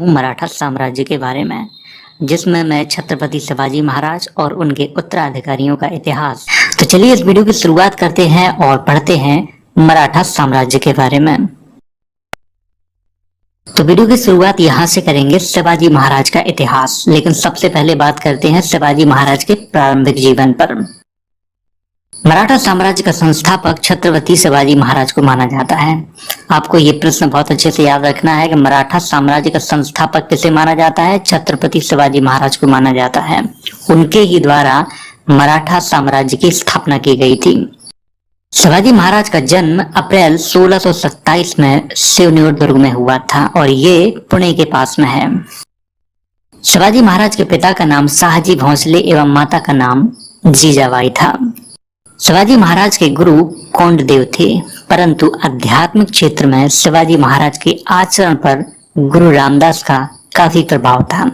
हूँ मराठा साम्राज्य के बारे में, जिसमें मैं छत्रपति शिवाजी महाराज और उनके उत्तराधिकारियों का इतिहास। तो चलिए इस वीडियो की शुरुआत करते हैं और पढ़ते हैं मराठा साम्राज्य के बारे में। तो वीडियो की शुरुआत यहाँ से करेंगे शिवाजी महाराज का इतिहास, लेकिन सबसे पहले बात करते हैं शिवाजी महाराज के प्रारंभिक जीवन पर। मराठा साम्राज्य का संस्थापक छत्रपति शिवाजी महाराज को माना जाता है। आपको ये प्रश्न बहुत अच्छे से याद रखना है कि मराठा साम्राज्य का संस्थापक किसे माना जाता है? छत्रपति शिवाजी महाराज को माना जाता है। उनके ही द्वारा मराठा साम्राज्य की स्थापना की गई थी। शिवाजी महाराज का जन्म अप्रैल 1627 में सिवनेर दुर्ग में हुआ था और ये पुणे के पास में है। शिवाजी महाराज के पिता का नाम शाहजी भोंसले एवं माता का नाम जीजाबाई था। शिवाजी महाराज के गुरु कोंडदेव थे, परंतु आध्यात्मिक क्षेत्र में शिवाजी महाराज के आचरण पर गुरु रामदास का काफी प्रभाव था।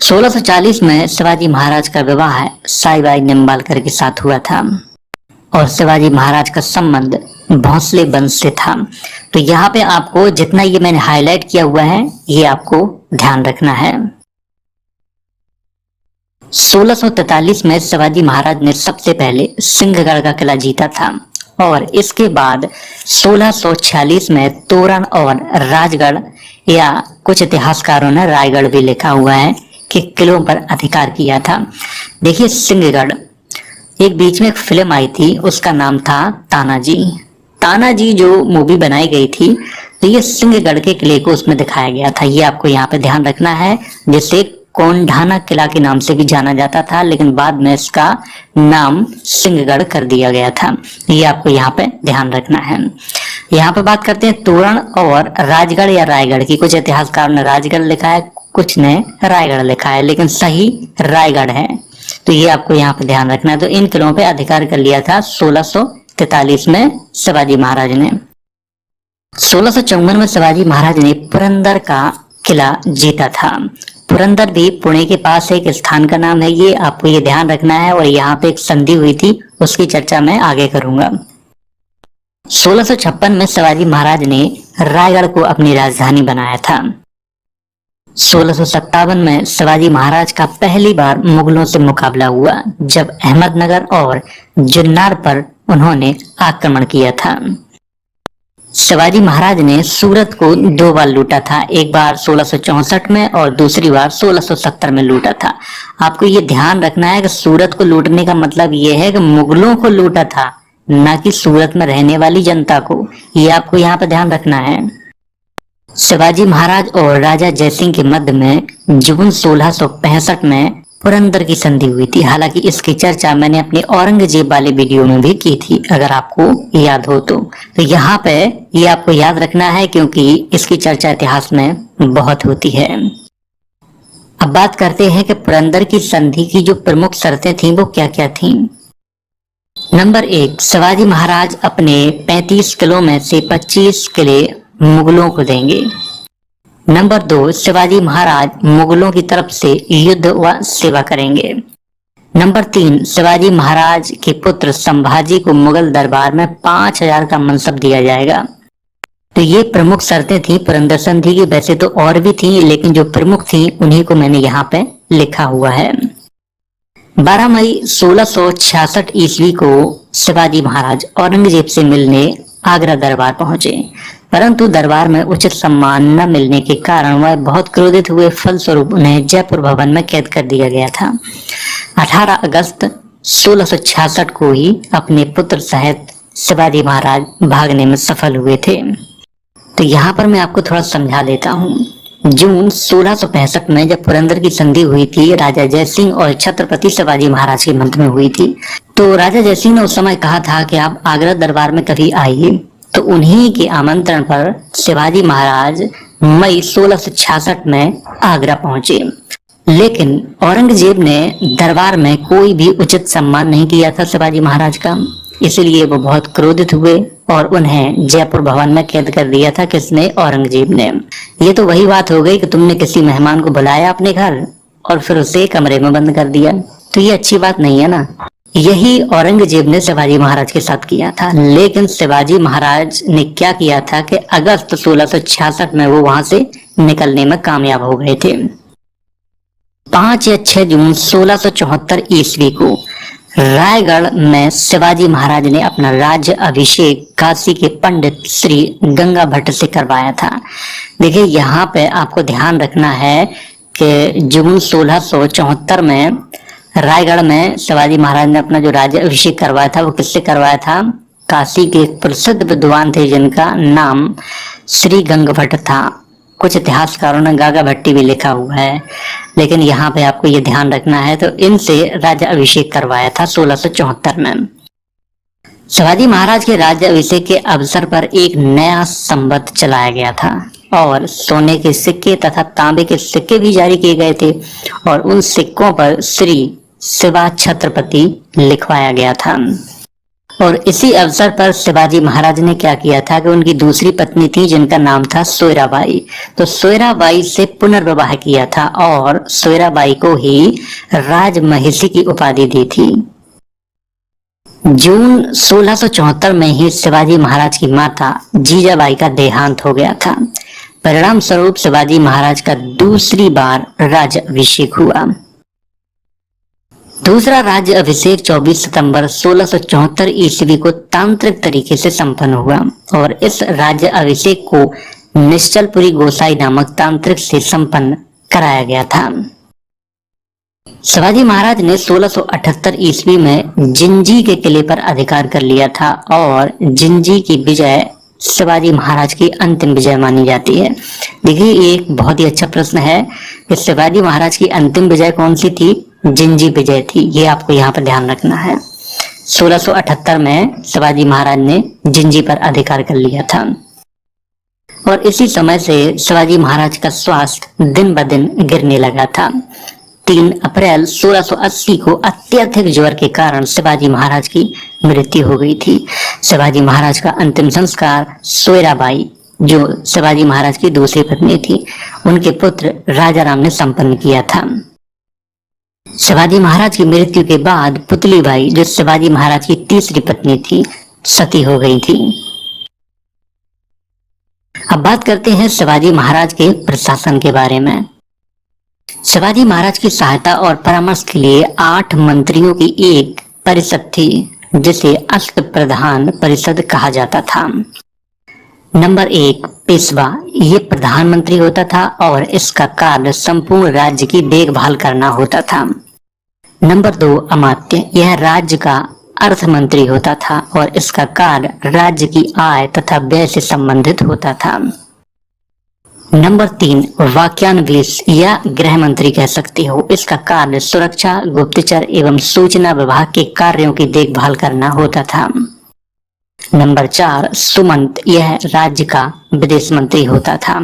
1640 में शिवाजी महाराज का विवाह साईबाई निम्बालकर के साथ हुआ था और शिवाजी महाराज का संबंध भोंसले वंश से था। तो यहाँ पे आपको जितना ये मैंने हाईलाइट किया हुआ है ये आपको ध्यान रखना है। 1643 में शिवाजी महाराज ने सबसे पहले सिंहगढ़ का किला जीता था और इसके बाद 1646 में तोरण और राजगढ़, या कुछ इतिहासकारों ने रायगढ़ भी लिखा हुआ है, कि किलों पर अधिकार किया था। देखिए सिंहगढ़, एक बीच में एक फिल्म आई थी, उसका नाम था तानाजी। तानाजी जो मूवी बनाई गई थी, तो ये सिंहगढ़ के किले को उसमें दिखाया गया था। ये आपको यहाँ पे ध्यान रखना है, जिसे कोंढाना किला के नाम से भी जाना जाता था, लेकिन बाद में इसका नाम सिंहगढ़ कर दिया गया था। ये आपको यहाँ पे ध्यान रखना है। यहाँ पे बात करते हैं तोरण और राजगढ़ या रायगढ़ की। कुछ इतिहासकारों ने राजगढ़ लिखा है, कुछ ने रायगढ़ लिखा है, लेकिन सही रायगढ़ है। तो ये आपको यहाँ पे ध्यान रखना है। तो इन किलों पे अधिकार कर लिया था 1643 में शिवाजी महाराज ने। 1654 में शिवाजी महाराज ने पुरंदर का किला जीता था। पुरंदर भी पुणे के पास एक स्थान का नाम है, ये आपको ये ध्यान रखना है। और यहाँ पे एक संधि हुई थी, उसकी चर्चा मैं आगे करूंगा। 1656 में शिवाजी महाराज ने रायगढ़ को अपनी राजधानी बनाया था। 1657 में शिवाजी महाराज का पहली बार मुगलों से मुकाबला हुआ, जब अहमदनगर और जुन्नार पर उन्होंने आक्रमण किया था। शिवाजी महाराज ने सूरत को 2 बार लूटा था, एक बार 1664 में और दूसरी बार 1670 में लूटा था। आपको ये ध्यान रखना है कि सूरत को लूटने का मतलब ये है कि मुगलों को लूटा था, ना कि सूरत में रहने वाली जनता को। ये आपको यहाँ पर ध्यान रखना है। शिवाजी महाराज और राजा जयसिंह के मध्य में जून 1665 में पुरंदर की संधि हुई थी। हालांकि इसकी चर्चा मैंने अपने औरंगजेब वाले वीडियो में भी की थी, अगर आपको याद हो तो। यहाँ पे ये आपको याद रखना है, क्योंकि इसकी चर्चा इतिहास में बहुत होती है। अब बात करते हैं कि पुरंदर की संधि की जो प्रमुख शर्तें थीं वो क्या क्या थीं। नंबर 1, शिवाजी महाराज अपने 35 किलों में से 25 किले मुगलों को देंगे। नंबर 2, शिवाजी महाराज मुगलों की तरफ से युद्ध व सेवा करेंगे। नंबर 3, शिवाजी महाराज के पुत्र संभाजी को मुगल दरबार में 5000 का मनसब दिया जाएगा। तो ये प्रमुख शर्तें थी पुरंदर संधि की। वैसे तो और भी थी, लेकिन जो प्रमुख थी उन्हीं को मैंने यहाँ पे लिखा हुआ है। 12 मई 1666 ईस्वी को शिवाजी महाराज औरंगजेब से मिलने आगरा दरबार पहुंचे, परंतु दरबार में उचित सम्मान न मिलने के कारण वह बहुत क्रोधित हुए। फलस्वरूप उन्हें जयपुर भवन में कैद कर दिया गया था। 18 अगस्त 1666 को ही अपने पुत्र सहित शिवाजी महाराज भागने में सफल हुए थे। तो यहाँ पर मैं आपको थोड़ा समझा देता हूँ। जून 1665 में जब पुरंदर की संधि हुई थी, राजा जयसिंह और छत्रपति शिवाजी महाराज के मध्य में हुई थी। तो राजा जयसिंह ने उस समय कहा था कि आप आगरा दरबार में कभी आइए। तो उन्हीं के आमंत्रण पर शिवाजी महाराज मई 1666 में आगरा पहुंचे, लेकिन औरंगजेब ने दरबार में कोई भी उचित सम्मान नहीं किया था शिवाजी महाराज का। इसलिए वो बहुत क्रोधित हुए और उन्हें जयपुर भवन में कैद कर दिया था। किसने? औरंगजेब ने। ये तो वही बात हो गई कि तुमने किसी मेहमान को बुलाया अपने घर और फिर उसे कमरे में बंद कर दिया। तो ये अच्छी बात नहीं है ना। यही औरंगजेब ने शिवाजी महाराज के साथ किया था। लेकिन शिवाजी महाराज ने क्या किया था कि अगस्त 1666 में वो वहां से निकलने में कामयाब हो गए थे। 5 या 6 जून 1674 ईस्वी को रायगढ़ में शिवाजी महाराज ने अपना राज्य अभिषेक काशी के पंडित श्री गंगा भट्ट से करवाया था। देखिए यहाँ पे आपको ध्यान रखना है कि जून 1674 में रायगढ़ में शिवाजी महाराज ने अपना जो राज्य अभिषेक करवाया था वो किससे करवाया था? काशी के एक प्रसिद्ध विद्वान थे जिनका नाम श्री गंगा भट्ट था। कुछ इतिहासकारों ने गागा भट्टी भी लिखा हुआ है, लेकिन यहाँ पे आपको ये ध्यान रखना है। तो इनसे राज्य अभिषेक करवाया था 1674 में। शिवाजी महाराज के राज्य अभिषेक के अवसर पर एक नया संवत चलाया गया था और सोने के सिक्के तथा तांबे के सिक्के भी जारी किए गए थे और उन सिक्कों पर श्री शिवा छत्रपति लिखवाया गया था। और इसी अवसर पर शिवाजी महाराज ने क्या किया था कि उनकी दूसरी पत्नी थी जिनका नाम था सोयराबाई, तो सोयराबाई से पुनर्विवाह किया था और सोयराबाई को ही राजमहिषी की उपाधि दी थी। जून 1674 में ही शिवाजी महाराज की माता जीजाबाई का देहांत हो गया था। परिणाम स्वरूप शिवाजी महाराज का दूसरी बार राज्य अभिषेक हुआ। दूसरा राज्य अभिषेक 24 सितंबर 1674 ईस्वी को तांत्रिक तरीके से संपन्न हुआ और इस राज्य अभिषेक को निश्चलपुरी गोसाई नामक तांत्रिक से संपन्न कराया गया था। शिवाजी महाराज ने 1678 ईस्वी में जिंजी के किले पर अधिकार कर लिया था और जिंजी की विजय शिवाजी महाराज की अंतिम विजय मानी जाती है। देखिए ये एक बहुत ही अच्छा प्रश्न है कि शिवाजी महाराज की अंतिम विजय कौन सी थी? जिंजी विजय थी। ये आपको यहाँ पर ध्यान रखना है। 1678 में शिवाजी महाराज ने जिंजी पर अधिकार कर लिया था और इसी समय से शिवाजी महाराज का स्वास्थ्य दिन ब दिन गिरने लगा था। 3 अप्रैल 1680 को अत्यधिक ज्वर के कारण शिवाजी महाराज की मृत्यु हो गई थी। शिवाजी महाराज का अंतिम संस्कार सोयराबाई, जो शिवाजी महाराज की दूसरी पत्नी थी, उनके पुत्र राजा राम ने संपन्न किया था। शिवाजी महाराज की मृत्यु के बाद पुतलीबाई, जो शिवाजी महाराज की तीसरी पत्नी थी, सती हो गई थी। अब बात करते हैं शिवाजी महाराज के प्रशासन के बारे में। शिवाजी महाराज की सहायता और परामर्श के लिए 8 मंत्रियों की एक परिषद थी जिसे अष्ट प्रधान परिषद कहा जाता था। नंबर 1 पेशवा, ये प्रधानमंत्री होता था और इसका कार्य संपूर्ण राज्य की देखभाल करना होता था। नंबर 2 अमात्य, यह राज्य का अर्थ मंत्री होता था और इसका कार्य राज्य की आय तथा व्यय से संबंधित होता था। नंबर 3 वाक्यान्वेष या गृह मंत्री कह सकते हो, इसका कार्य सुरक्षा, गुप्तचर एवं सूचना विभाग के कार्यों की देखभाल करना होता था। नंबर 4 सुमंत, यह राज्य का विदेश मंत्री होता था।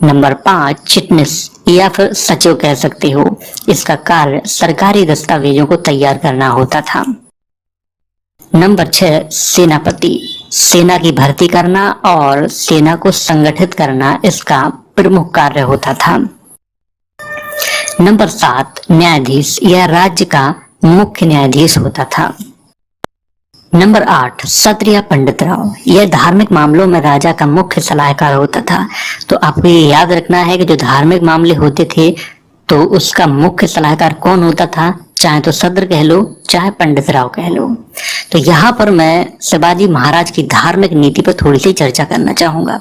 नंबर 5 चिटनिस या फिर सचिव कह सकते हो, इसका कार्य सरकारी दस्तावेजों को तैयार करना होता था। नंबर 6 सेनापति, सेना की भर्ती करना और सेना को संगठित करना इसका प्रमुख कार्य होता था। नंबर 7 न्यायाधीश, यह राज्य का मुख्य न्यायाधीश होता था। नंबर 8 क्षत्रिय पंडित राव, यह धार्मिक मामलों में राजा का मुख्य सलाहकार होता था। तो आपको ये याद रखना है कि जो धार्मिक मामले होते थे तो उसका मुख्य सलाहकार कौन होता था, चाहे तो सद्र कह लो चाहे पंडित राव कह लो। तो यहाँ पर मैं शिवाजी महाराज की धार्मिक नीति पर थोड़ी सी चर्चा करना चाहूंगा।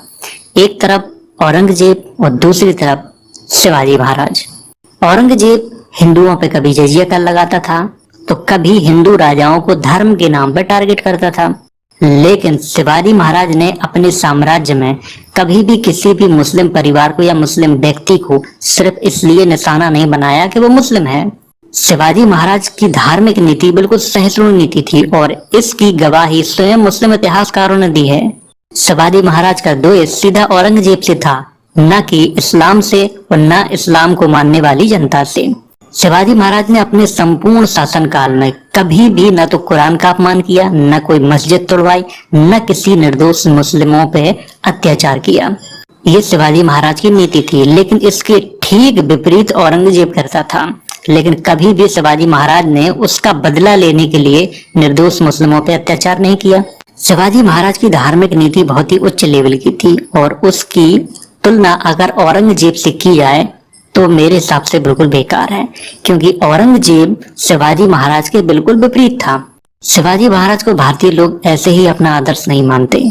एक तरफ औरंगजेब और दूसरी तरफ शिवाजी महाराज। औरंगजेब हिंदुओं पे कभी जजिया कर लगाता था तो कभी हिंदू राजाओं को धर्म के नाम पर टारगेट करता था, लेकिन शिवाजी महाराज ने अपने साम्राज्य में कभी भी किसी भी मुस्लिम परिवार को या मुस्लिम व्यक्ति को सिर्फ इसलिए निशाना नहीं बनाया कि वो मुस्लिम है। शिवाजी महाराज की धार्मिक नीति बिल्कुल सहिष्णु नीति थी और इसकी गवाही स्वयं मुस्लिम इतिहासकारों ने दी है। शिवाजी महाराज का द्वेष सीधा औरंगजेब से था, न कि इस्लाम से और न इस्लाम को मानने वाली जनता से। शिवाजी महाराज ने अपने संपूर्ण शासनकाल में कभी भी न तो कुरान का अपमान किया, न कोई मस्जिद तोड़वाई, न किसी निर्दोष मुस्लिमों पे अत्याचार किया। ये शिवाजी महाराज की नीति थी, लेकिन इसके ठीक विपरीत औरंगजेब करता था। लेकिन कभी भी शिवाजी महाराज ने उसका बदला लेने के लिए निर्दोष मुस्लिमों पे अत्याचार नहीं किया। शिवाजी महाराज की धार्मिक नीति बहुत ही उच्च लेवल की थी और उसकी तुलना अगर औरंगजेब से की जाए तो मेरे हिसाब से बिल्कुल बेकार है, क्योंकि औरंगजेब शिवाजी महाराज के बिल्कुल विपरीत था। शिवाजी महाराज को भारतीय लोग ऐसे ही अपना आदर्श नहीं मानते,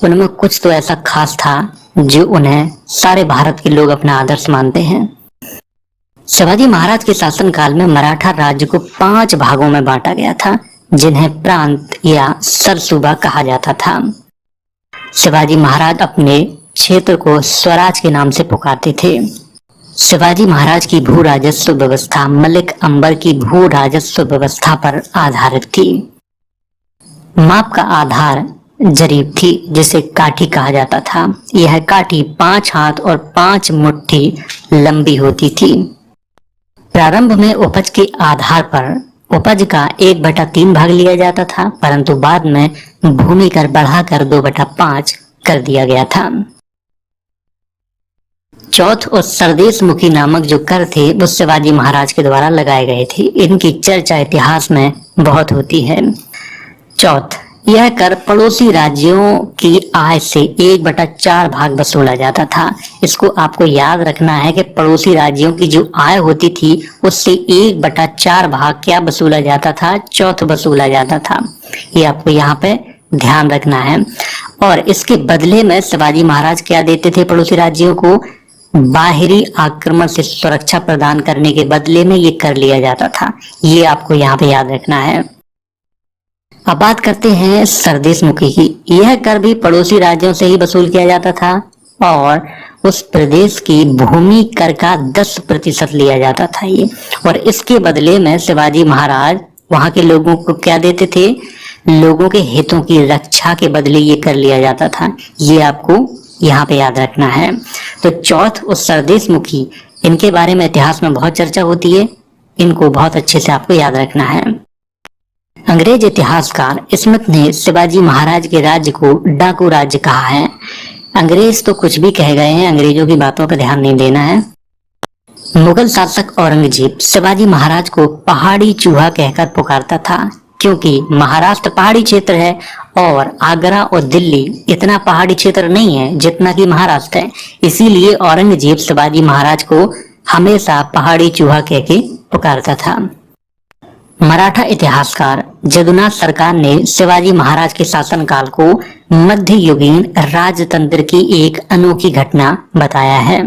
उनमें कुछ तो ऐसा खास था जो उन्हें सारे भारत के लोग अपना आदर्श मानते हैं। शिवाजी महाराज के शासनकाल में मराठा राज्य को 5 भागों में बांटा गया था, जिन्हें प्रांत या सरसूबा कहा जाता था। शिवाजी महाराज अपने क्षेत्र को स्वराज के नाम से पुकारते थे। शिवाजी महाराज की भू राजस्व व्यवस्था मलिक अंबर की भू राजस्व व्यवस्था पर आधारित थी। माप का आधार जरीब थी, जिसे काठी कहा जाता था। यह काठी 5 हाथ और 5 मुट्ठी लंबी होती थी। प्रारंभ में उपज के आधार पर उपज का 1/3 भाग लिया जाता था, परंतु बाद में भूमि कर बढ़ाकर 2/5 कर दिया गया था। चौथ और सरदेश मुखी नामक जो कर थे वो शिवाजी महाराज के द्वारा लगाए गए थे। इनकी चर्चा इतिहास में बहुत होती है। चौथ, यह कर पड़ोसी राज्यों की आय से 1/4 भाग वसूला जाता था। इसको आपको याद रखना है कि पड़ोसी राज्यों की जो आय होती थी उससे 1/4 भाग क्या वसूला जाता था? चौथ वसूला जाता था। ये आपको यहाँ पे ध्यान रखना है। और इसके बदले में शिवाजी महाराज क्या देते थे पड़ोसी राज्यों को? बाहरी आक्रमण से सुरक्षा प्रदान करने के बदले में ये कर लिया जाता था। ये आपको यहाँ पे याद रखना है। अब बात करते हैं सरदेश मुखी की। यह कर भी पड़ोसी राज्यों से ही वसूल किया जाता था और उस प्रदेश की भूमि कर का 10% लिया जाता था ये। और इसके बदले में शिवाजी महाराज वहां के लोगों को क्या देते थे? लोगों के हितों की रक्षा के बदले ये कर लिया जाता था। ये आपको यहाँ पे याद रखना है। तो चौथ और सरदेश मुखी, इनके बारे में इतिहास में बहुत चर्चा होती है। इनको बहुत अच्छे से आपको याद रखना है। अंग्रेज इतिहासकार स्मिथ ने शिवाजी महाराज के राज्य को डाकू राज्य कहा है। अंग्रेज तो कुछ भी कह गए हैं, अंग्रेजों की बातों पर ध्यान नहीं देना है। मुगल शासक औरंगजेब शिवाजी महाराज को पहाड़ी चूहा कहकर पुकारता था, क्योंकि महाराष्ट्र पहाड़ी क्षेत्र है और आगरा और दिल्ली इतना पहाड़ी क्षेत्र नहीं है जितना कि महाराष्ट्र है। इसीलिए औरंगजेब शिवाजी महाराज को हमेशा पहाड़ी चूहा कह के पुकारता था। मराठा इतिहासकार जदुनाथ सरकार ने शिवाजी महाराज के शासनकाल को मध्ययुगीन राजतंत्र की एक अनोखी घटना बताया है।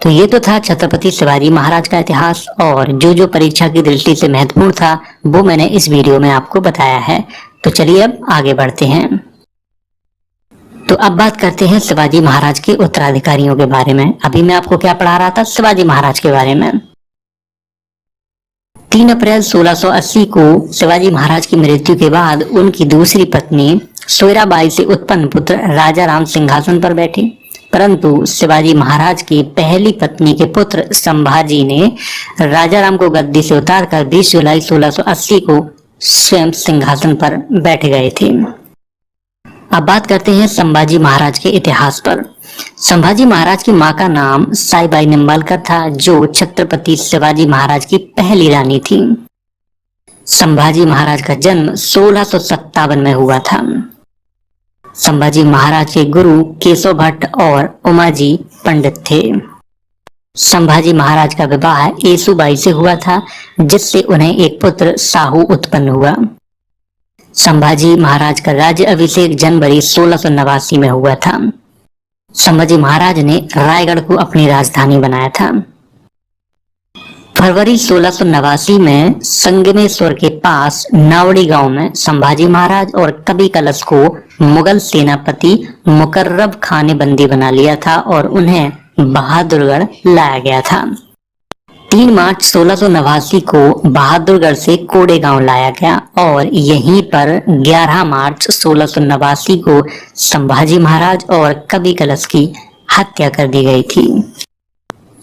तो ये तो था छत्रपति शिवाजी महाराज का इतिहास, और जो जो परीक्षा की दृष्टि से महत्वपूर्ण था वो मैंने इस वीडियो में आपको बताया है। तो चलिए अब आगे बढ़ते हैं। तो अब बात करते हैं शिवाजी महाराज के उत्तराधिकारियों के बारे में। अभी मैं आपको क्या पढ़ा रहा था? शिवाजी महाराज के बारे में। 3 अप्रैल 1680 को शिवाजी महाराज की मृत्यु के बाद उनकी दूसरी पत्नी सोयराबाई से उत्पन्न पुत्र राजा राम सिंहासन पर बैठे, परंतु शिवाजी महाराज की पहली पत्नी के पुत्र संभाजी ने राजा राम को गद्दी से उतारकर 20 जुलाई 1680 को स्वयं सिंहासन पर बैठ गए थे। अब बात करते हैं संभाजी महाराज के इतिहास पर। संभाजी महाराज की मां का नाम साईबाई निम्बालकर था, जो छत्रपति शिवाजी महाराज की पहली रानी थी। संभाजी महाराज का जन्म 1657 में हुआ था। संभाजी महाराज के गुरु केशव भट्ट और उमाजी पंडित थे। संभाजी महाराज का विवाह येसुबाई से हुआ था, जिससे उन्हें एक पुत्र साहू उत्पन्न हुआ। संभाजी महाराज का राज्य अभिषेक जनवरी 1689 में हुआ था। संभाजी महाराज ने रायगढ़ को अपनी राजधानी बनाया था। फरवरी 1689 में संगमेश्वर के पास नावड़ी गांव में संभाजी महाराज और कवि कलश को मुगल सेनापति मुकर्रब खान ने बंदी बना लिया था और उन्हें बहादुरगढ़ लाया गया था। 3 मार्च 1689 को बहादुरगढ़ से कोड़ेगांव लाया गया और यहीं पर 11 मार्च 1689 को संभाजी महाराज और कवि कलश की हत्या कर दी गई थी।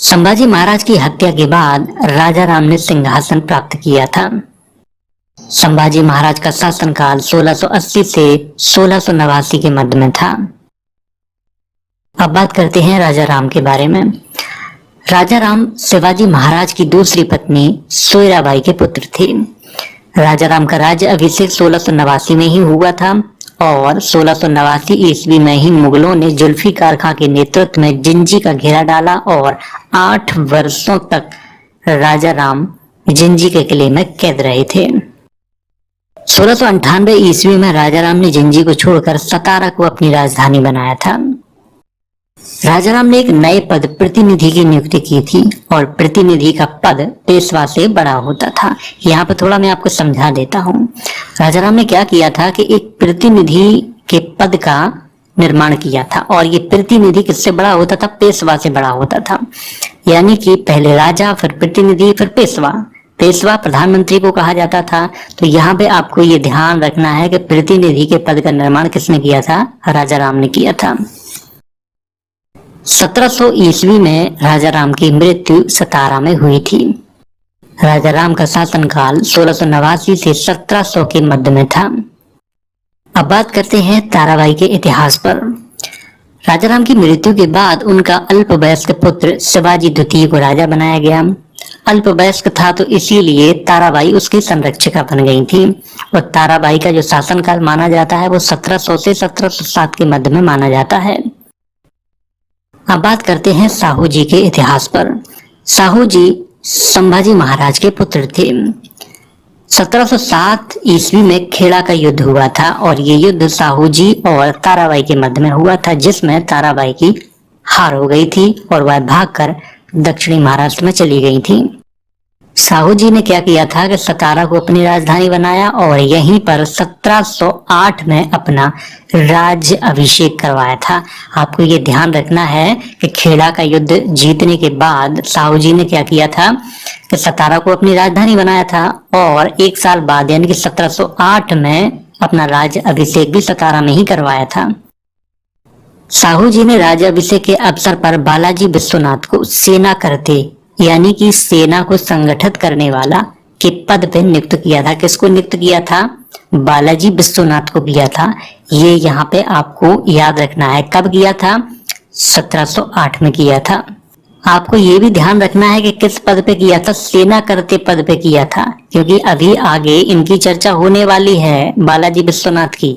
संभाजी महाराज की हत्या के बाद राजा राम ने सिंहासन प्राप्त किया था। संभाजी महाराज का शासनकाल 1680 से 1689 के मध्य में था। अब बात करते हैं राजा राम के बारे में। राजा राम शिवाजी महाराज की दूसरी पत्नी सोयराबाई के पुत्र थे। राजा राम का राज्य अभिषेक 1689 में ही हुआ था और 1689 ईस्वी में ही मुगलों ने जुल्फिकार खां के नेतृत्व में जिंजी का घेरा डाला और 8 वर्षों तक राजा राम जिंजी के किले में कैद रहे थे। 1698 ईस्वी में राजा राम ने जिंजी को छोड़कर सतारा को अपनी राजधानी बनाया था। राजा राम ने एक नए पद प्रतिनिधि की नियुक्ति की थी और प्रतिनिधि का पद पेशवा से बड़ा होता था। यहाँ पर थोड़ा मैं आपको समझा देता हूँ। राजा राम ने क्या किया था कि एक प्रतिनिधि के पद का निर्माण किया था और ये प्रतिनिधि किससे बड़ा होता था? पेशवा से बड़ा होता था। यानी कि पहले राजा, फिर प्रतिनिधि, फिर पेशवा। पेशवा प्रधानमंत्री को कहा जाता था। तो यहाँ पे आपको ये ध्यान रखना है कि प्रतिनिधि के पद का निर्माण किसने किया था? राजा राम ने किया था। 1700 ईस्वी में राजा राम की मृत्यु सतारा में हुई थी। राजा राम का शासनकाल 1689 से 1700 के मध्य में था। अब बात करते हैं ताराबाई के इतिहास पर। राजा राम की मृत्यु के बाद उनका अल्पवयस्क पुत्र शिवाजी द्वितीय को राजा बनाया गया। अल्पवयस्क था तो इसीलिए ताराबाई उसकी संरक्षिका बन गई थी और ताराबाई का जो शासनकाल माना जाता है वो 1700 से 1707 के मध्य में माना जाता है। अब बात करते हैं साहू जी के इतिहास पर। साहू जी संभाजी महाराज के पुत्र थे। 1707 ईस्वी में खेड़ा का युद्ध हुआ था और ये युद्ध साहू जी और ताराबाई के मध्य में हुआ था, जिसमें ताराबाई की हार हो गई थी और वह भागकर दक्षिणी महाराष्ट्र में चली गई थी। साहू जी ने क्या किया था कि सतारा को अपनी राजधानी बनाया और यहीं पर 1708 में अपना राज्य अभिषेक करवाया था। आपको ये ध्यान रखना है कि खेड़ा का युद्ध जीतने के बाद साहू जी ने क्या किया था कि सतारा को अपनी राजधानी बनाया था और एक साल बाद यानी कि 1708 में अपना राज्य अभिषेक भी सतारा में ही करवाया था। साहू जी ने राज्याभिषेक के अवसर पर बालाजी विश्वनाथ को सेना करते यानी कि सेना को संगठित करने वाला के पद पे नियुक्त किया था। किसको नियुक्त किया था? बालाजी विश्वनाथ को किया था। ये यहाँ पे आपको याद रखना है। कब किया था? 1708 में किया था। आपको ये भी ध्यान रखना है कि किस पद पे किया था? सेना करते पद पे किया था, क्योंकि अभी आगे इनकी चर्चा होने वाली है बालाजी विश्वनाथ की।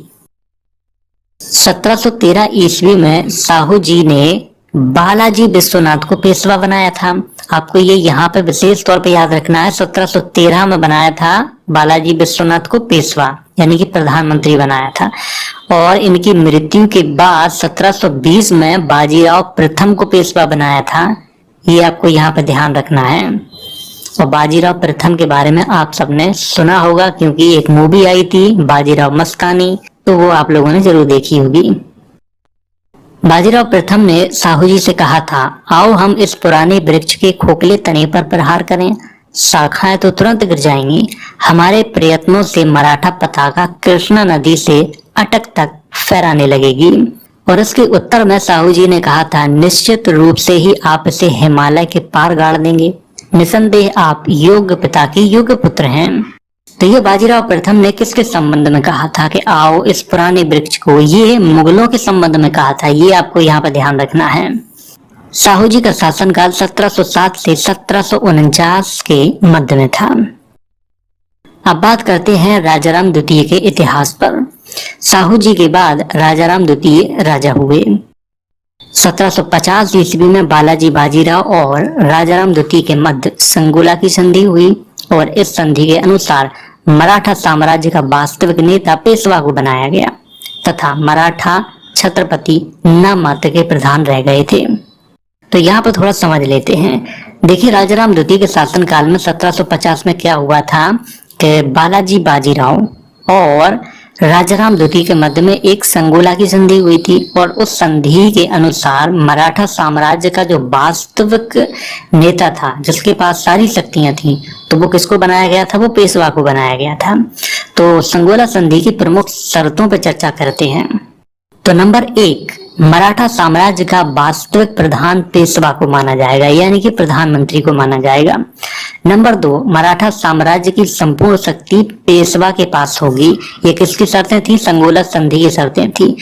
1713 ईस्वी में साहू जी ने बालाजी विश्वनाथ को पेशवा बनाया था। आपको ये यहाँ पे विशेष तौर पे याद रखना है। 1713 में बनाया था बालाजी विश्वनाथ को पेशवा यानी कि प्रधानमंत्री बनाया था और इनकी मृत्यु के बाद 1720 में बाजीराव प्रथम को पेशवा बनाया था। ये आपको यहाँ पे ध्यान रखना है। और बाजीराव प्रथम के बारे में आप सबने सुना होगा क्योंकि एक मूवी आई थी बाजीराव मस्तानी, तो वो आप लोगों ने जरूर देखी होगी। बाजीराव प्रथम ने साहू जी से कहा था, आओ हम इस पुराने वृक्ष के खोखले तने पर प्रहार करें, शाखाएं तो तुरंत गिर जाएंगी। हमारे प्रयत्नों से मराठा पताका कृष्णा नदी से अटक तक फहराने लगेगी। और इसके उत्तर में साहू जी ने कहा था, निश्चित रूप से ही आप इसे हिमालय के पार गाड़ देंगे। निसंदेह आप योग्य पिता के योग्य पुत्र हैं। तो ये बाजीराव प्रथम ने किसके संबंध में कहा था कि आओ इस पुराने वृक्ष को? ये मुगलों के संबंध में कहा था। ये आपको यहाँ पर ध्यान रखना है। साहू जी का शासनकाल 1707 से 1749 के मध्य में था। अब बात करते हैं राजाराम द्वितीय के इतिहास पर। साहू जी के बाद राजाराम द्वितीय राजा हुए। 1750 ईस्वी में बालाजी बाजीराव और राजाराम द्वितीय के मध्य संगोला की संधि हुई और इस संधि के अनुसार मराठा साम्राज्य का वास्तविक नेता पेशवा को बनाया गया तथा मराठा छत्रपति नाम मात्र के प्रधान रह गए थे। तो यहाँ पर थोड़ा समझ लेते हैं। देखिए, राजाराम द्वितीय के शासनकाल में 1750 में क्या हुआ था कि बालाजी बाजीराव और राजाराम द्वितीय के मध्य में एक संगोला की संधि हुई थी और उस संधि के अनुसार मराठा साम्राज्य का जो वास्तविक नेता था, जिसके पास सारी शक्तियां थी, तो वो किसको बनाया गया था? वो पेशवा को बनाया गया था। तो संगोला संधि की प्रमुख शर्तों पर चर्चा करते हैं। तो नंबर 1, मराठा साम्राज्य का वास्तविक प्रधान पेशवा को माना जाएगा यानी कि प्रधानमंत्री को माना जाएगा। नंबर 2, मराठा साम्राज्य की संपूर्ण शक्ति पेशवा के पास होगी। ये किसकी शर्तें थी? संगोला संधि की शर्तें थी।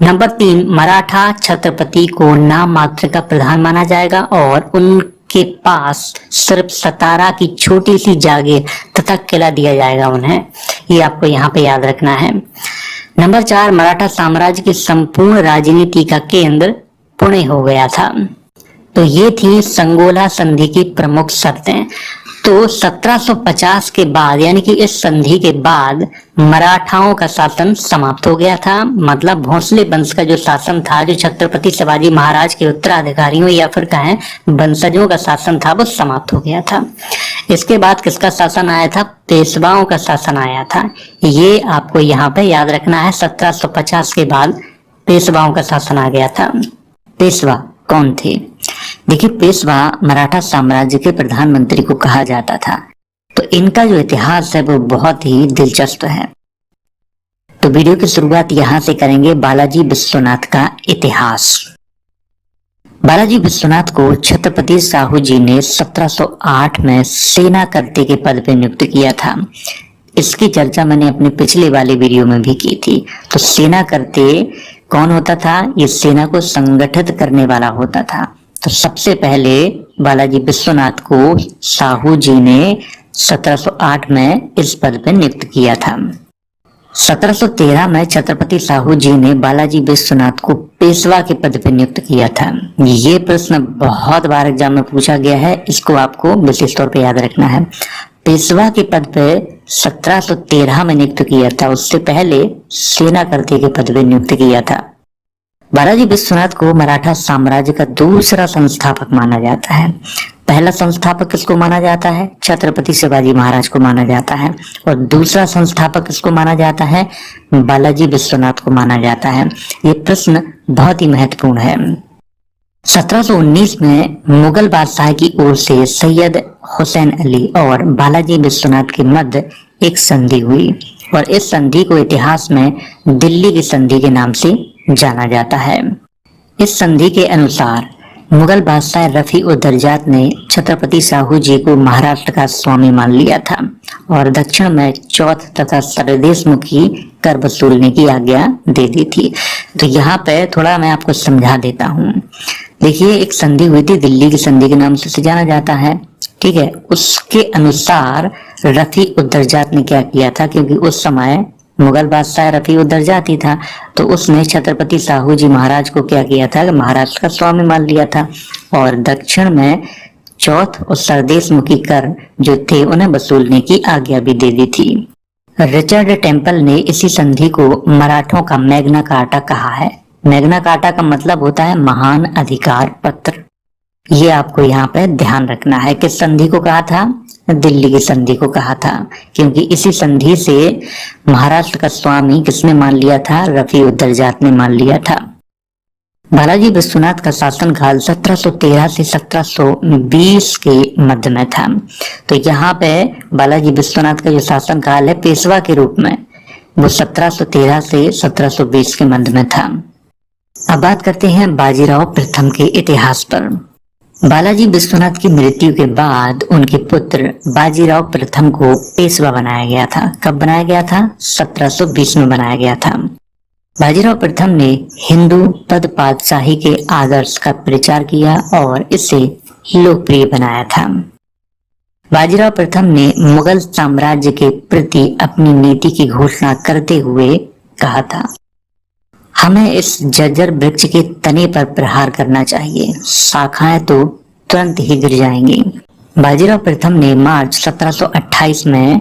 नंबर 3, मराठा छत्रपति को नाम मात्र का प्रधान माना जाएगा और उनके पास सिर्फ सतारा की छोटी सी जागीर तथा किला दिया जाएगा उन्हें। ये आपको यहाँ पे याद रखना है। नंबर 4, मराठा साम्राज्य की संपूर्ण राजनीति का केंद्र पुणे हो गया था। तो ये थी संगोला संधि की प्रमुख शर्तें। तो 1750 के बाद यानी कि इस संधि के बाद मराठाओं का शासन समाप्त हो गया था। मतलब भोसले वंश का जो शासन था, जो छत्रपति शिवाजी महाराज के उत्तराधिकारियों या फिर कहें वंशजों का शासन था, वो समाप्त हो गया था। इसके बाद किसका शासन आया था? पेशवाओं का शासन आया था। ये आपको यहाँ पे याद रखना है। 1750 के बाद पेशवाओं का शासन आ गया था। पेशवा कौन थे? देखिए, पेशवा मराठा साम्राज्य के प्रधानमंत्री को कहा जाता था। तो इनका जो इतिहास है वो बहुत ही दिलचस्प है। तो वीडियो की शुरुआत यहां से करेंगे बालाजी विश्वनाथ का इतिहास। बालाजी विश्वनाथ को छत्रपति साहू जी ने 1708 में सेना कर्ते के पद पर नियुक्त किया था। इसकी चर्चा मैंने अपने पिछले वाले वीडियो में भी की थी। तो सेना कर्ते कौन होता था? ये सेना को संगठित करने वाला होता था। तो सबसे पहले बालाजी विश्वनाथ को साहू जी ने 1708 में इस पद पर नियुक्त किया था। 1713 में छत्रपति साहू जी ने बालाजी विश्वनाथ को पेशवा के पद पर नियुक्त किया था। ये प्रश्न बहुत बार एग्जाम में पूछा गया है, इसको आपको विशेष तौर पर याद रखना है। पेशवा के पद पर 1713 में नियुक्त किया था, उससे पहले सेना कर्ते के पद पर नियुक्त किया था। बालाजी विश्वनाथ को मराठा साम्राज्य का दूसरा संस्थापक माना जाता है। पहला संस्थापक किसको माना जाता है? छत्रपति शिवाजी महाराज को माना जाता है। और दूसरा संस्थापक किसको माना जाता है? बालाजी विश्वनाथ को माना जाता है। ये प्रश्न बहुत ही महत्वपूर्ण है। 1719 में मुगल बादशाह की ओर से सैयद हुसैन अली और बालाजी विश्वनाथ के मध्य एक संधि हुई और इस संधि को इतिहास में दिल्ली की संधि के नाम से जाना जाता है। इस संधि के अनुसार मुगल बादशाह रफी उद दरजात ने छत्रपति साहू जी को महाराष्ट्र का स्वामी मान लिया था और दक्षिण में चौथ तथा सरदेश मुखी कर वसूलने की आज्ञा दे दी थी। तो यहाँ पे थोड़ा मैं आपको समझा देता हूँ। देखिए, एक संधि हुई थी, दिल्ली की संधि के नाम से जाना जाता है, ठीक है। उसके अनुसार रफी उद दरजात ने क्या किया था, क्योंकि उस समय मुगल बादशाह रफी उद दरजात ही था, तो उसने छत्रपति साहू जी महाराज को क्या किया था, महाराष्ट्र का स्वामी मान लिया था और दक्षिण में चौथ और सरदेश मुखी कर जो थे उन्हें वसूलने की आज्ञा भी दे दी थी। रिचर्ड टेम्पल ने इसी संधि को मराठों का मैग्ना कार्टा कहा है। मैग्ना कार्टा का मतलब होता है महान अधिकार पत्र। ये आपको यहाँ पे ध्यान रखना है। किस संधि को कहा था? दिल्ली की संधि को कहा था, क्योंकि इसी संधि से महाराष्ट्र का स्वामी किसने मान लिया था? रफी उद दरजात ने मान लिया था। बालाजी विश्वनाथ का शासनकाल 1713 से 1720 के मध्य में था। तो यहाँ पे बालाजी विश्वनाथ का जो शासनकाल है पेशवा के रूप में, वो 1713 से 1720 के मध्य में था। अब बात करते हैं बाजीराव प्रथम के इतिहास पर। बालाजी विश्वनाथ की मृत्यु के बाद उनके पुत्र बाजीराव प्रथम को पेशवा बनाया गया था। कब बनाया गया था? 1720 में बनाया गया था। बाजीराव प्रथम ने हिंदू पद पातशाही के आदर्श का प्रचार किया और इसे लोकप्रिय बनाया था। बाजीराव प्रथम ने मुगल साम्राज्य के प्रति अपनी नीति की घोषणा करते हुए कहा था, हमें इस जर्जर वृक्ष के तने पर प्रहार करना चाहिए, शाखाएं तो तुरंत ही गिर जाएंगी। बाजीराव प्रथम ने मार्च 1728 में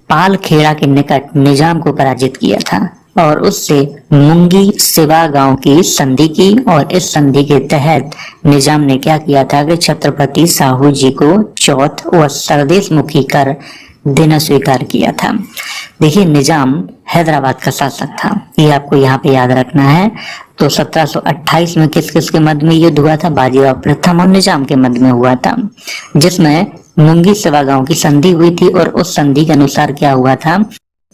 पालखेड़ा के निकट निजाम को पराजित किया था और उससे मुंगी सिवा गांव की संधि की और इस संधि के तहत निजाम ने क्या किया था कि छत्रपति साहू जी को चौथ व सरदेश मुखी कर देना स्वीकार किया था। देखिए, निजाम हैदराबाद का शासक था, ये आपको यहाँ पे याद रखना है। तो 1728 में किस किस के मध्य में युद्ध हुआ था? बाजीराव प्रथम और निजाम के मध्य में हुआ था, जिसमें मुंगी सिवा गांव की संधि हुई थी और उस संधि के अनुसार क्या हुआ था,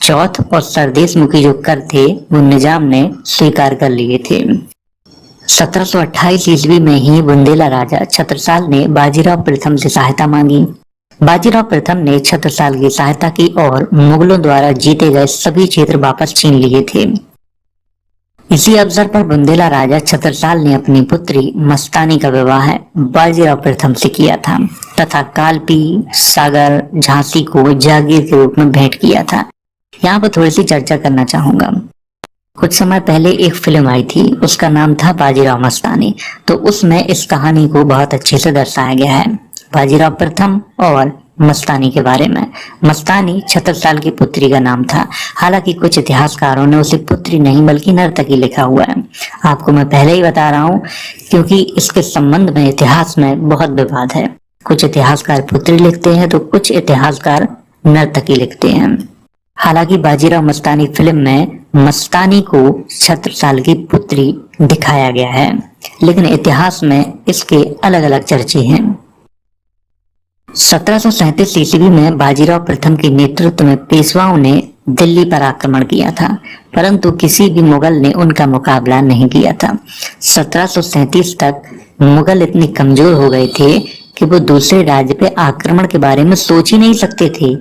चौथ और सरदेश मुखी जो कर थे वो निजाम ने स्वीकार कर लिए थे। 1728 ईस्वी में ही बुंदेला राजा छत्रसाल ने बाजीराव प्रथम से सहायता मांगी। बाजीराव प्रथम ने छत्रसाल की सहायता की और मुगलों द्वारा जीते गए सभी क्षेत्र वापस छीन लिए थे। इसी अवसर पर बुंदेला राजा छत्रसाल ने अपनी पुत्री मस्तानी का विवाह बाजीराव प्रथम से किया था तथा कालपी, सागर, झांसी को जागीर के रूप में भेंट किया था। यहाँ पर थोड़ी सी चर्चा करना चाहूंगा। कुछ समय पहले एक फिल्म आई थी, उसका नाम था बाजीराव मस्तानी। तो उसमें इस कहानी को बहुत अच्छे से दर्शाया गया है, बाजीराव प्रथम और मस्तानी के बारे में। मस्तानी छत्रसाल की पुत्री का नाम था। हालांकि कुछ इतिहासकारों ने उसे पुत्री नहीं बल्कि नर्तकी लिखा हुआ है। आपको मैं पहले ही बता रहा हूँ, क्योंकि इसके संबंध में इतिहास में बहुत विवाद है। कुछ इतिहासकार पुत्री लिखते हैं तो कुछ इतिहासकार नर्तकी लिखते हैं। हालांकि बाजीराव मस्तानी फिल्म में मस्तानी को छत्रसाल की पुत्री दिखाया गया है, लेकिन इतिहास में इसके अलग अलग चर्चे हैं। 1737 ईस्वी में बाजीराव प्रथम के नेतृत्व में पेशवाओं ने दिल्ली पर आक्रमण किया था, परंतु किसी भी मुगल ने उनका मुकाबला नहीं किया था। 1737 तक मुगल इतने कमजोर हो गए थे कि वो दूसरे राज्य पे आक्रमण के बारे में सोच ही नहीं सकते थे।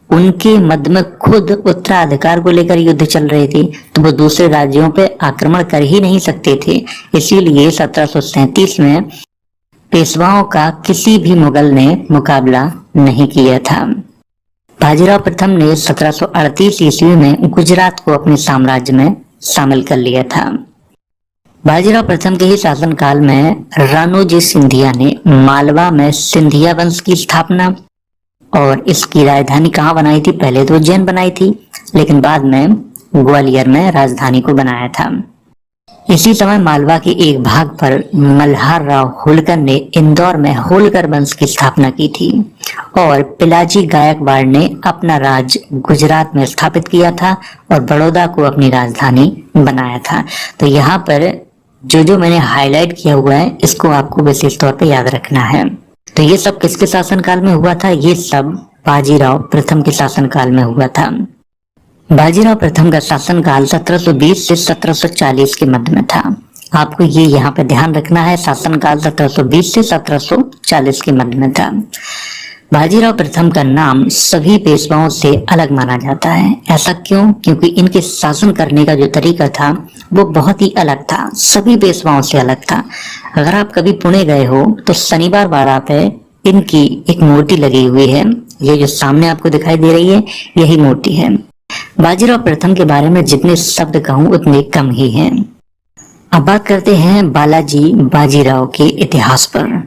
उनके मध्य में खुद उत्तराधिकार को लेकर युद्ध चल रहे थे, तो वो दूसरे राज्यों पे आक्रमण कर ही नहीं सकते थे। इसीलिए 1737 में पेशवाओं का किसी भी मुगल ने मुकाबला नहीं किया था। बाजीराव प्रथम ने 1738 ईस्वी में गुजरात को अपने साम्राज्य में शामिल कर लिया था। बाजीराव प्रथम के ही शासनकाल में राणोजी सिंधिया ने मालवा में सिंधिया वंश की स्थापना और इसकी राजधानी कहाँ बनाई थी? पहले तो उज्जैन बनाई थी, लेकिन बाद में ग्वालियर में राजधानी को बनाया था। इसी समय मालवा के एक भाग पर मल्हार राव होलकर ने इंदौर में होलकर वंश की स्थापना की थी और पिलाजी गायकवाड़ ने अपना राज गुजरात में स्थापित किया था और बड़ौदा को अपनी राजधानी बनाया था। तो यहाँ पर जो मैंने हाईलाइट किया हुआ है, इसको आपको विशेष तौर पे याद रखना है। तो ये सब किसके शासनकाल में हुआ था? ये सब बाजीराव प्रथम के शासनकाल में हुआ था। बाजीराव प्रथम का शासनकाल 1720 से 1740 के मध्य में था। आपको ये यहाँ पे ध्यान रखना है, शासनकाल 1720 से 1740 के मध्य में था। बाजीराव प्रथम का नाम सभी पेशवाओं से अलग माना जाता है। ऐसा क्यों? क्योंकि इनके शासन करने का जो तरीका था वो बहुत ही अलग था, सभी पेशवाओं से अलग था। अगर आप कभी पुणे गए हो तो शनिवार बाड़ा पे इनकी एक मूर्ति लगी हुई है। ये जो सामने आपको दिखाई दे रही है, यही मूर्ति है। बाजीराव प्रथम के बारे में जितने शब्द कहूँ उतने कम ही हैं। अब बात करते हैं बालाजी बाजीराव के इतिहास पर।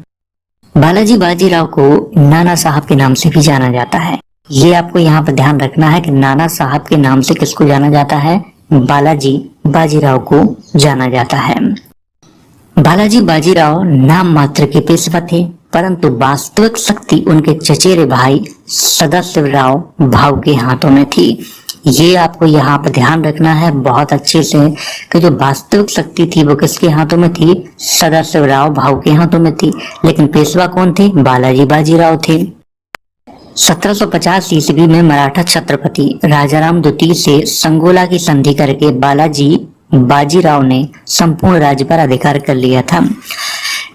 बालाजी बाजीराव को नाना साहब के नाम से भी जाना जाता है। ये आपको यहाँ पर ध्यान रखना है कि नाना साहब के नाम से किसको जाना जाता है? बालाजी बाजीराव को जाना जाता है। बालाजी बाजीराव नाम मात्र के पेशवा थे, परंतु वास्तविक शक्ति उनके चचेरे भाई सदाशिवराव भाऊ के हाथों में थी। ये आपको यहाँ पर ध्यान रखना है बहुत अच्छे से कि जो वास्तविक शक्ति थी वो किसके हाथों में थी? सदाशिवराव भाऊ के हाथों में थी। लेकिन पेशवा कौन थे? बालाजी बाजीराव थे। 1750 ईस्वी में मराठा छत्रपति राजाराम द्वितीय से संगोला की संधि करके बालाजी बाजीराव ने संपूर्ण राज्य पर अधिकार कर लिया था।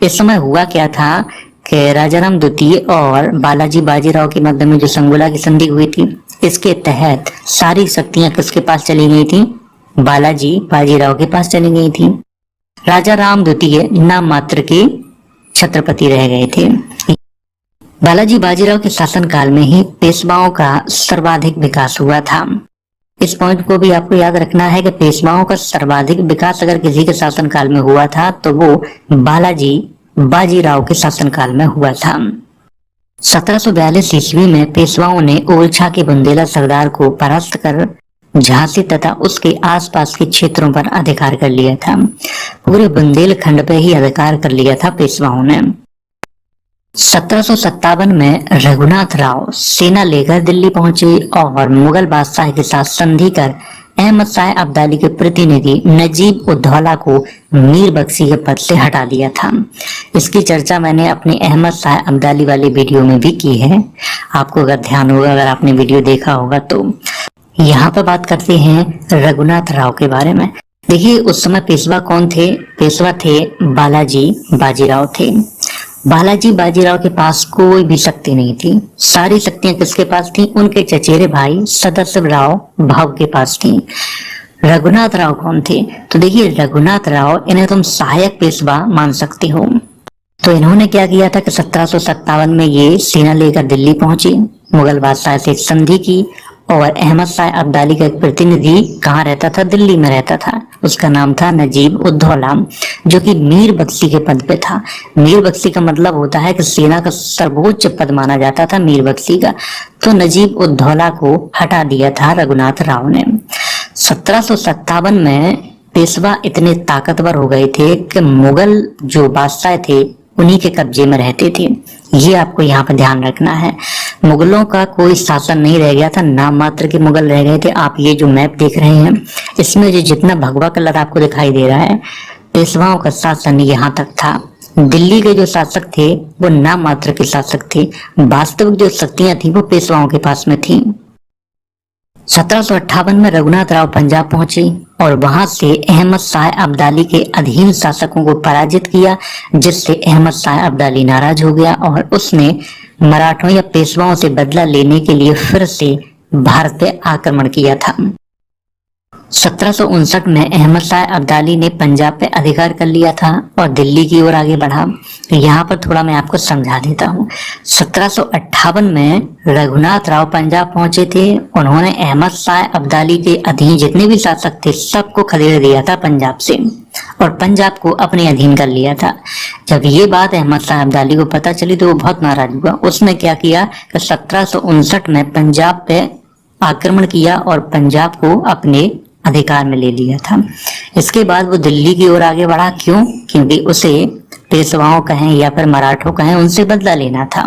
इस समय हुआ क्या था कि राजाराम द्वितीय और बालाजी बाजीराव के मध्य में जो संगोला की संधि हुई थी, इसके तहत सारी शक्तियां किसके पास चली गई थी? बालाजी बाजीराव के पास चली गई थी। राजाराम द्वितीय नाम मात्र के छत्रपति रह गए थे। बालाजी बाजीराव के शासनकाल में ही पेशवाओं का सर्वाधिक विकास हुआ था। इस पॉइंट को भी आपको याद रखना है कि पेशवाओं का सर्वाधिक विकास अगर किसी के शासनकाल में हुआ था तो वो बालाजी बाजीराव के शासनकाल में हुआ था। 1742 ईस्वी में पेशवाओं ने ओरछा के बुंदेला सरदार को परास्त कर झांसी तथा उसके आसपास के क्षेत्रों पर अधिकार कर लिया था। पूरे बुंदेलखंड पे ही अधिकार कर लिया था पेशवाओं ने। 1757 में रघुनाथ राव सेना लेकर दिल्ली पहुंचे और मुगल बादशाह के साथ संधि कर अहमद शाह अब्दाली के प्रतिनिधि नजीब उद्दौला को मीर बख्शी के पद से हटा दिया था। इसकी चर्चा मैंने अपने अहमद शाह अब्दाली वाले वीडियो में भी की है। आपको अगर ध्यान होगा, अगर आपने वीडियो देखा होगा तो। यहाँ पर बात करते हैं रघुनाथ राव के बारे में। देखिए उस समय पेशवा कौन थे? पेशवा थे बालाजी बाजीराव थे। बालाजी बाजीराव के पास कोई भी शक्ति नहीं थी। सारी शक्तियां किसके पास थी? उनके चचेरे भाई सदाशिवराव भाऊ के पास थी। रघुनाथ राव कौन थे? तो देखिए रघुनाथ राव, इन्हें तुम सहायक पेशवा मान सकते हो। तो इन्होंने क्या किया था कि 1757 में ये सेना लेकर दिल्ली पहुंचे, मुगल बादशाह से संधि की और अहमद शाह अब्दाली का एक प्रतिनिधि कहाँ रहता था, दिल्ली में रहता था। उसका नाम था नजीब उद दौला, जो कि मीर बख्शी के पद पे था। मीर बख्शी का मतलब होता है कि सेना का सर्वोच्च पद माना जाता था मीर बख्शी का। तो नजीब उद दौला को हटा दिया था रघुनाथ राव ने। 1757 में पेशवा इतने ताकतवर हो गए थे कि मुगल जो बादशाह थे उन्हीं के कब्जे में रहते थे। ये आपको यहाँ पर ध्यान रखना है। मुगलों का कोई शासन नहीं रह गया था, नाम मात्र के मुगल रह गए थे। आप ये जो मैप देख रहे हैं इसमें जो जितना भगवा कलर आपको दिखाई दे रहा है, पेशवाओं का शासन यहाँ तक था। दिल्ली के जो शासक थे वो नाम मात्र के शासक थे, वास्तविक जो शक्तियां थी वो पेशवाओं के पास में थी। 1758 में रघुनाथ राव पंजाब पहुंचे और वहां से अहमद शाह अब्दाली के अधीन शासकों को पराजित किया, जिससे अहमद शाह अब्दाली नाराज हो गया और उसने मराठों या पेशवाओं से बदला लेने के लिए फिर से भारत पे आक्रमण किया था। 1759 में अहमद शाह अब्दाली ने पंजाब पे अधिकार कर लिया था और दिल्ली की ओर आगे बढ़ा। यहाँ पर थोड़ा मैं आपको समझा देता हूँ। 1758 में रघुनाथ राव पंजाब पहुंचे थे। उन्होंने अहमद शाह अब्दाली के अधीन जितने भी शासक थे सबको खदेड़ दिया था पंजाब से और पंजाब को अपने अधीन कर लिया था। जब ये बात अहमद शाह अब्दाली को पता चली तो वो बहुत नाराज हुआ। उसने क्या किया कि 1759 में पंजाब पे आक्रमण किया और पंजाब को अपने अधिकार में ले लिया था। इसके बाद वो दिल्ली की ओर आगे बढ़ा। क्यों? क्योंकि उसे पेशवाओं कहें या फिर मराठों कहें उनसे बदला लेना था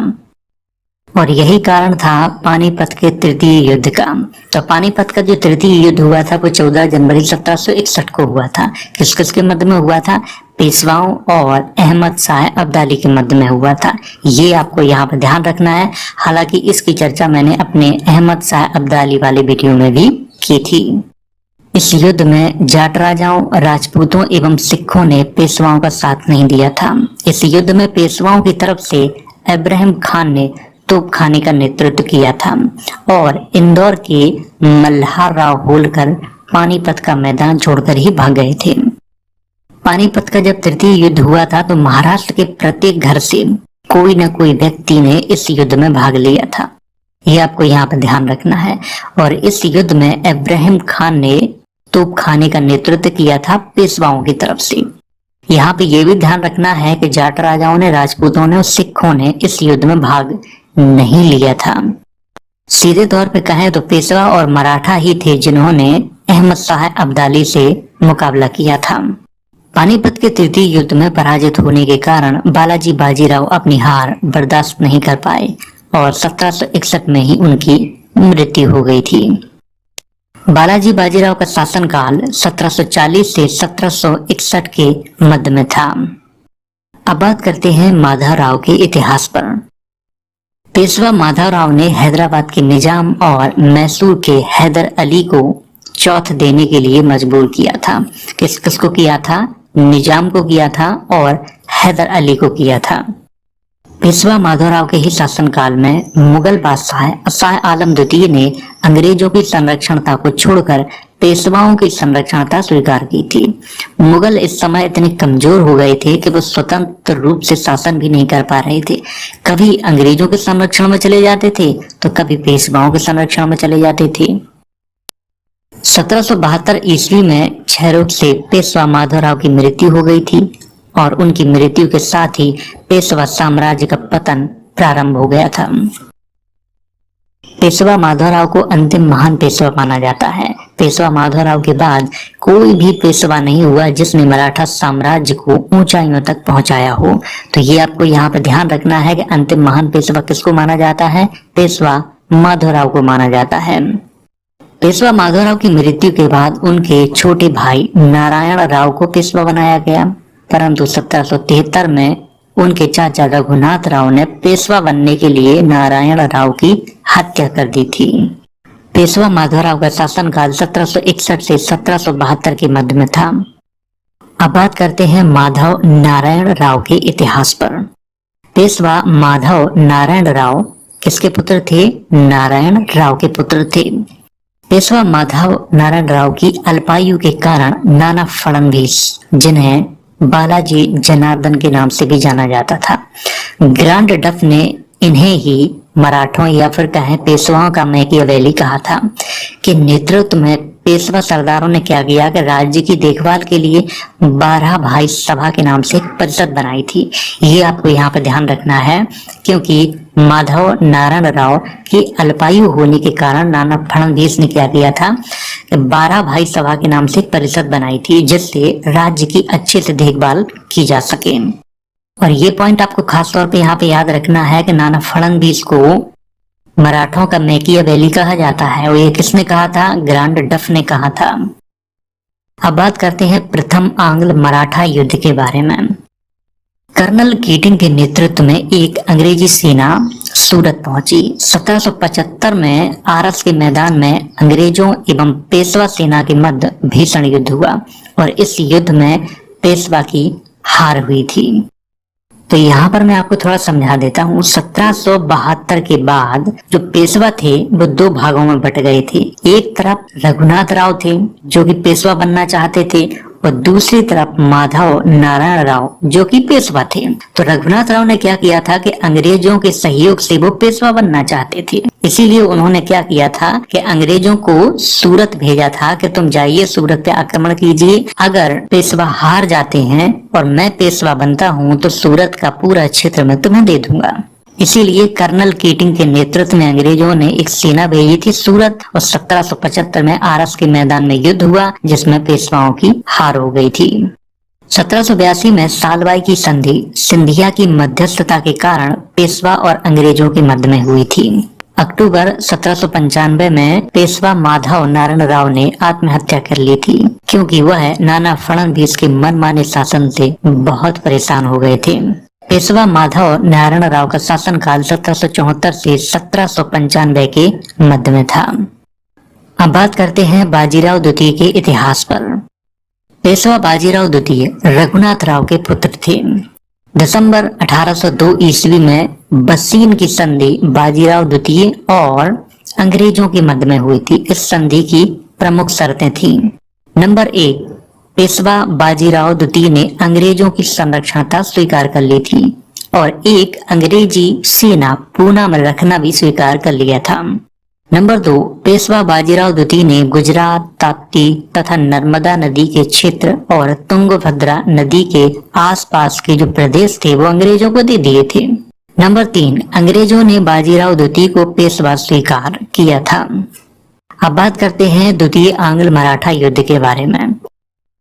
और यही कारण था पानीपत के तृतीय युद्ध का। तो पानीपत का जो तृतीय युद्ध हुआ था वो 14 जनवरी 1761 को हुआ था। किस किस के मध्य में हुआ था? पेशवाओं और अहमद शाह अब्दाली के मध्य में हुआ था। ये आपको यहाँ पर ध्यान रखना है। हालांकि इसकी चर्चा मैंने अपने अहमद शाह अब्दाली वाले वीडियो में भी की थी। इस युद्ध में जाट राजाओं, राजपूतों एवं सिखों ने पेशवाओं का साथ नहीं दिया था। इस युद्ध में पेशवाओं की तरफ से इब्राहिम खान ने तोपखाने का नेतृत्व किया था और इंदौर के मल्हार राव होलकर पानीपत का मैदान छोड़कर ही भाग गए थे। पानीपत का जब तृतीय युद्ध हुआ था तो महाराष्ट्र के प्रत्येक घर से कोई न कोई व्यक्ति ने इस युद्ध में भाग लिया था। ये आपको यहाँ पर ध्यान रखना है। और इस युद्ध में इब्राहिम खान ने तोपखाने का नेतृत्व किया था पेशवाओं की तरफ से। यहाँ पे ये भी ध्यान रखना है कि जाट राजाओं ने, राजपूतों ने और सिखों ने इस युद्ध में भाग नहीं लिया था। सीधे तौर पे कहें तो पेशवा और मराठा ही थे जिन्होंने अहमद शाह अब्दाली से मुकाबला किया था। पानीपत के तृतीय युद्ध में पराजित होने के कारण बालाजी बाजीराव अपनी हार बर्दाश्त नहीं कर पाए और 1761 में ही उनकी मृत्यु हो गई थी। बालाजी बाजीराव का शासनकाल 1740 से 1761 के मध्य में था। अब बात करते हैं माधवराव के इतिहास पर। पेशवा माधवराव ने हैदराबाद के निजाम और मैसूर के हैदर अली को चौथ देने के लिए मजबूर किया था। किस किस को किया था? निजाम को किया था और हैदर अली को किया था। पेशवा माधवराव के ही शासनकाल में मुगल बादशाह शाह आलम द्वितीय ने अंग्रेजों की संरक्षणता को छोड़कर पेशवाओं की संरक्षणता स्वीकार की थी। मुगल इस समय इतने कमजोर हो गए थे कि वो स्वतंत्र रूप से शासन भी नहीं कर पा रहे थे। कभी अंग्रेजों के संरक्षण में चले जाते थे तो कभी पेशवाओं के संरक्षण में चले जाते थे। 1772 ईस्वी में क्षय रोग से पेशवा माधवराव की मृत्यु हो गई थी और उनकी मृत्यु के साथ ही पेशवा साम्राज्य का पतन प्रारंभ हो गया था। पेशवा माधवराव को अंतिम महान पेशवा माना जाता है। पेशवा माधवराव के बाद कोई भी पेशवा नहीं हुआ जिसने मराठा साम्राज्य को ऊंचाइयों तक पहुंचाया हो। तो ये आपको यहाँ पर ध्यान रखना है कि अंतिम महान पेशवा किसको माना जाता है? पेशवा माधवराव को माना जाता है। पेशवा माधवराव की मृत्यु के बाद उनके छोटे भाई नारायण राव को पेशवा बनाया गया, परंतु 1773 में उनके चाचा रघुनाथ राव ने पेशवा बनने के लिए नारायण राव की हत्या कर दी थी। पेशवा माधवराव का शासनकाल 1761 से 1772 के मध्य में था। अब बात करते हैं माधव नारायण राव के इतिहास पर। पेशवा माधव नारायण राव किसके पुत्र थे? नारायण राव के पुत्र थे। पेशवा माधव नारायण राव की अल्पायु के कारण नाना फडणवीस, जिन्हें बालाजी जनार्दन के नाम से भी जाना जाता था, ग्रांड डफ ने इन्हें ही मराठों या फिर कहें पेशवाओं का मैकियावेली कहा था कि नेतृत्व में पेशवा सरदारों ने क्या किया कि राज्य की देखभाल के लिए 12 भाई सभा के नाम से एक परिषद बनाई थी। ये आपको यहाँ पर ध्यान रखना है, क्योंकि माधव नारायण राव की अल्पायु होने के कारण नाना फडणवीस ने क्या किया था कि 12 भाई सभा के नाम से एक परिषद बनाई थी, जिससे राज्य की अच्छे से देखभाल की जा सके। और ये पॉइंट आपको खास तौर पे यहाँ पे याद रखना है कि नाना फडणवीस को मराठों का मैकियावेली कहा जाता है, और ये किसने कहा था? ग्रांड डफ ने कहा था। अब बात करते हैं प्रथम आंग्ल मराठा युद्ध के बारे में। कर्नल कीटिंग के नेतृत्व में एक अंग्रेजी सेना सूरत पहुंची। 1775 में आरस के मैदान में अंग्रेजों एवं पेशवा सेना के मध्य भीषण युद्ध हुआ, और इस युद्ध में पेशवा की हार हुई थी। तो यहाँ पर मैं आपको थोड़ा समझा देता हूँ। 1772 के बाद जो पेशवा थे वो दो भागों में बट गए थे। एक तरफ रघुनाथ राव थे जो कि पेशवा बनना चाहते थे, और दूसरी तरफ माधव नारायण राव जो कि पेशवा थे। तो रघुनाथ राव ने क्या किया था कि अंग्रेजों के सहयोग से वो पेशवा बनना चाहते थे, इसीलिए उन्होंने क्या किया था कि अंग्रेजों को सूरत भेजा था कि तुम जाइए सूरत पे आक्रमण कीजिए। अगर पेशवा हार जाते हैं और मैं पेशवा बनता हूँ तो सूरत का पूरा क्षेत्र मैं तुम्हें दे दूंगा। इसीलिए कर्नल कीटिंग के नेतृत्व में अंग्रेजों ने एक सेना भेजी थी सूरत, और 1775 में आरस के मैदान में युद्ध हुआ जिसमें पेशवाओं की हार हो गई थी। 1782 में सालबाई की संधि सिंधिया की मध्यस्थता के कारण पेशवा और अंग्रेजों के मध्य में हुई थी। अक्टूबर 1795 में पेशवा माधव नारायण राव ने आत्महत्या कर ली थी, क्योंकि वह नाना फडणवीस के मनमाने शासन से बहुत परेशान हो गए थे। पेशवा माधव नारायण राव का शासनकाल 1774 से 1795 के मध्य में था। अब बात करते हैं बाजीराव द्वितीय के इतिहास पर। पेशवा बाजीराव द्वितीय रघुनाथ राव के पुत्र थे। दिसंबर 1802 ईस्वी में बसीन की संधि बाजीराव द्वितीय और अंग्रेजों के मध्य में हुई थी। इस संधि की प्रमुख शर्तें थी। नंबर 1, पेशवा बाजीराव द्वितीय ने अंग्रेजों की संरक्षणता स्वीकार कर ली थी और एक अंग्रेजी सेना पूना में रखना भी स्वीकार कर लिया था। नंबर 2, पेशवा बाजीराव द्वितीय ने गुजरात, ताप्ती तथा नर्मदा नदी के क्षेत्र और तुंगभद्रा नदी के आसपास के जो प्रदेश थे वो अंग्रेजों को दे दिए थे। नंबर 3, अंग्रेजों ने बाजीराव द्वितीय को पेशवा स्वीकार किया था। अब बात करते हैं द्वितीय आंग्ल मराठा युद्ध के बारे में।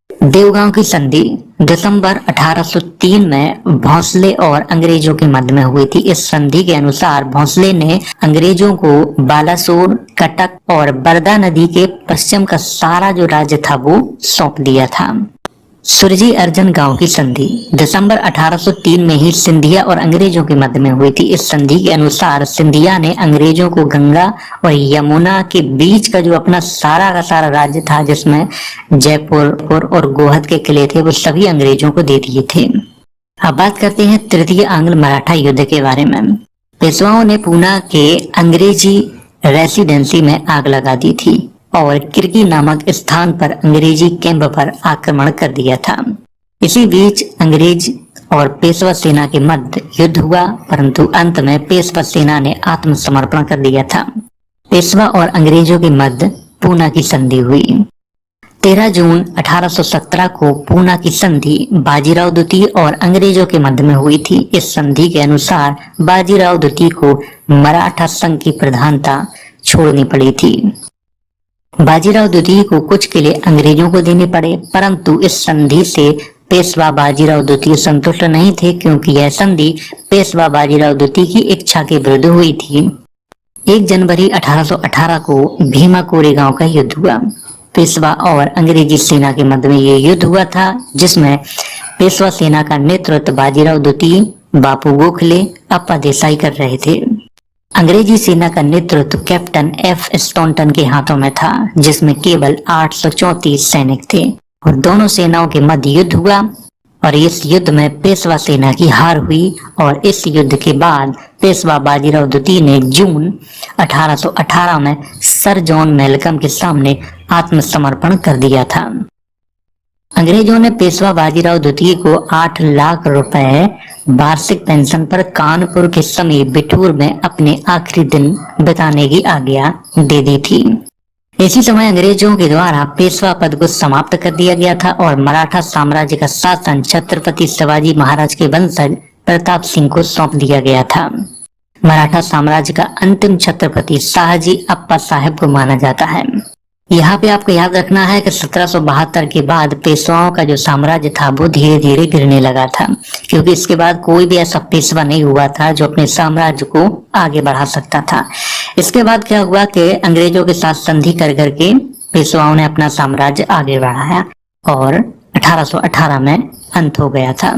देवगांव की संधि दिसंबर 1803 में भोंसले और अंग्रेजों के मध्य में हुई थी। इस संधि के अनुसार भोंसले ने अंग्रेजों को बालासोर, कटक और बरदा नदी के पश्चिम का सारा जो राज्य था वो सौंप दिया था। सुरजी अर्जन गांव की संधि दिसंबर 1803 में ही सिंधिया और अंग्रेजों के मध्य में हुई थी। इस संधि के अनुसार सिंधिया ने अंग्रेजों को गंगा और यमुना के बीच का जो अपना सारा का सारा राज्य था, जिसमें जयपुर और गोहद के किले थे, वो सभी अंग्रेजों को दे दिए थे। अब बात करते हैं तृतीय आंग्ल मराठा युद्ध के बारे में। पेशवाओं ने पूना के अंग्रेजी रेसिडेंसी में आग लगा दी थी और किरकी नामक स्थान पर अंग्रेजी कैंप पर आक्रमण कर दिया था। इसी बीच अंग्रेज और पेशवा सेना के मध्य युद्ध हुआ, परंतु अंत में पेशवा सेना ने आत्मसमर्पण कर दिया था। पेशवा और अंग्रेजों के मध्य पूना की संधि हुई। 13 जून 1817 को पूना की संधि बाजीराव द्वितीय और अंग्रेजों के मध्य में हुई थी। इस संधि के अनुसार बाजीराव द्वितीय को मराठा संघ की प्रधानता छोड़नी पड़ी थी। बाजीराव द्वितीय को कुछ किले अंग्रेजों को देने पड़े, परंतु इस संधि से पेशवा बाजीराव द्वितीय संतुष्ट नहीं थे, क्योंकि यह संधि पेशवा बाजीराव द्वितीय की इच्छा के विरुद्ध हुई थी। 1 जनवरी 1818 को भीमा कोरेगांव का युद्ध हुआ। पेशवा और अंग्रेजी सेना के मध्य में ये युद्ध हुआ था, जिसमें पेशवा सेना का नेतृत्व बाजीराव द्वितीय, बापू गोखले, अप्पा देसाई कर रहे थे। अंग्रेजी सेना का नेतृत्व कैप्टन एफ स्टॉन्टन के हाथों में था, जिसमें केवल 834 सैनिक थे और दोनों सेनाओं के मध्य युद्ध हुआ और इस युद्ध में पेशवा सेना की हार हुई। और इस युद्ध के बाद पेशवा बाजीराव द्वितीय ने जून 1818 में सर जॉन मैलकम के सामने आत्मसमर्पण कर दिया था। अंग्रेजों ने पेशवा बाजीराव द्वितीय को 8 लाख रुपए वार्षिक पेंशन पर कानपुर के समीप बिठूर में अपने आखिरी दिन बिताने की आज्ञा दे दी थी। इसी समय अंग्रेजों के द्वारा पेशवा पद को समाप्त कर दिया गया था और मराठा साम्राज्य का शासन छत्रपति शिवाजी महाराज के वंशज प्रताप सिंह को सौंप दिया गया था। मराठा साम्राज्य का अंतिम छत्रपति शाहजी अप्पा साहब को माना जाता है। यहाँ पे आपको याद रखना है कि 1772 के बाद पेशवाओं का जो साम्राज्य था वो धीरे धीरे गिरने लगा था, क्योंकि इसके बाद कोई भी ऐसा पेशवा नहीं हुआ था जो अपने साम्राज्य को आगे बढ़ा सकता था। इसके बाद क्या हुआ कि अंग्रेजों के साथ संधि कर करके पेशवाओं ने अपना साम्राज्य आगे बढ़ाया और 1818 में अंत हो गया था।